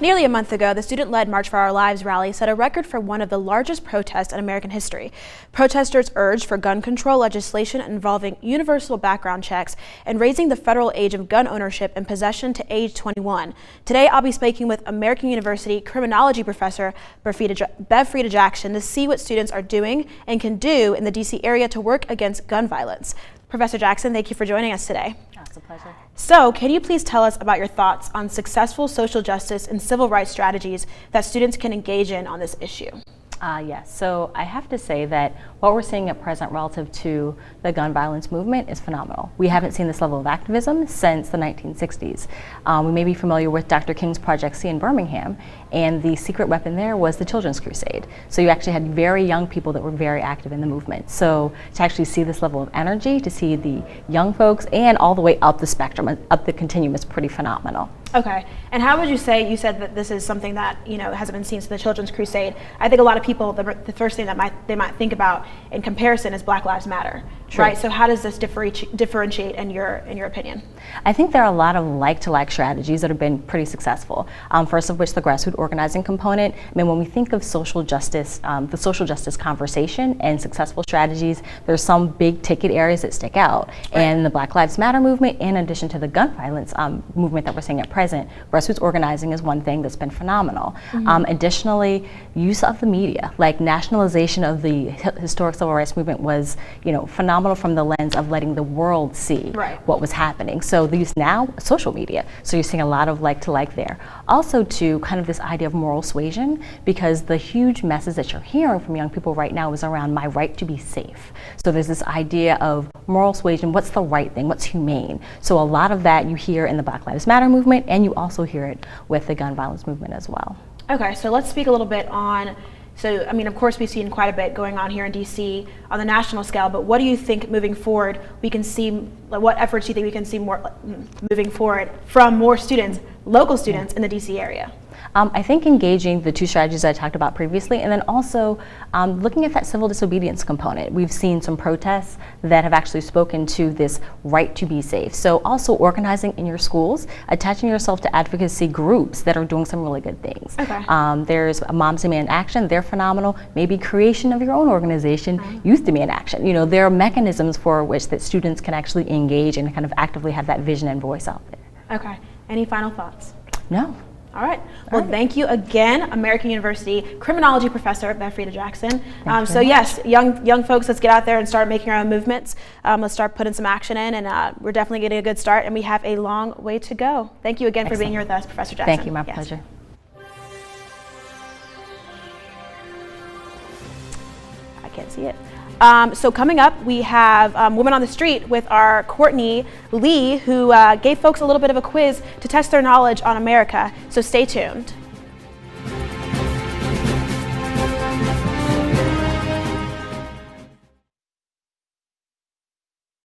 Nearly a month ago, the student-led March for Our Lives rally set a record for one of the largest protests in American history. Protesters urged for gun control legislation involving universal background checks and raising the federal age of gun ownership and possession to age 21. Today, I'll be speaking with American University criminology professor Bev Frieda-Jackson to see what students are doing and can do in the D.C. area to work against gun violence. Professor Jackson, thank you for joining us today. It's a pleasure. So, can you please tell us about your thoughts on successful social justice and civil rights strategies that students can engage in on this issue? Yes, so I have to say that what we're seeing at present relative to the gun violence movement is phenomenal. We haven't seen this level of activism since the 1960s. We may be familiar with Dr. King's Project C in Birmingham, and the secret weapon there was the Children's Crusade. So you actually had very young people that were very active in the movement. So to actually see this level of energy, to see the young folks and all the way up the spectrum, up the continuum, is pretty phenomenal. Okay, and how would you say, you said that this is something that, hasn't been seen since the Children's Crusade. I think a lot of people, the first thing that they might think about in comparison is Black Lives Matter, True. Right? So how does this differentiate in your opinion? I think there are a lot of like-to-like strategies that have been pretty successful. First of which, the grassroots organizing component. I mean, when we think of social justice, the social justice conversation and successful strategies, there's some big ticket areas that stick out. Right. And the Black Lives Matter movement, in addition to the gun violence movement that we're seeing at present, grassroots organizing is one thing that's been phenomenal. Mm-hmm. Additionally, use of the media, like nationalization of the historic civil rights movement was, phenomenal from the lens of letting the world see what was happening. So the use now, social media. So you're seeing a lot of like-to-like there. Also to kind of this idea of moral suasion, because the huge message that you're hearing from young people right now is around my right to be safe. So there's this idea of moral suasion, what's the right thing, what's humane. So a lot of that you hear in the Black Lives Matter movement, and you also hear it with the gun violence movement as well. Okay, so let's speak a little bit on, of course we've seen quite a bit going on here in DC on the national scale, but what do you think moving forward we can see, what efforts do you think we can see more moving forward from more students, local students in the DC area? I think engaging the two strategies I talked about previously, and then also looking at that civil disobedience component. We've seen some protests that have actually spoken to this right to be safe. So also organizing in your schools, attaching yourself to advocacy groups that are doing some really good things. Okay. There's Moms Demand Action, they're phenomenal. Maybe creation of your own organization, Youth Demand Action. There are mechanisms for which that students can actually engage and kind of actively have that vision and voice out there. Okay, any final thoughts? No. All right. Well, thank you again, American University criminology professor Bev Frieda-Jackson. So yes, young folks, let's get out there and start making our own movements. Let's start putting some action in, and we're definitely getting a good start, and we have a long way to go. Thank you again for being here with us, Professor Jackson. Thank you, my pleasure. I can't see it. So coming up, we have Women on the Street with our Courtney Lee, who gave folks a little bit of a quiz to test their knowledge on America. So stay tuned.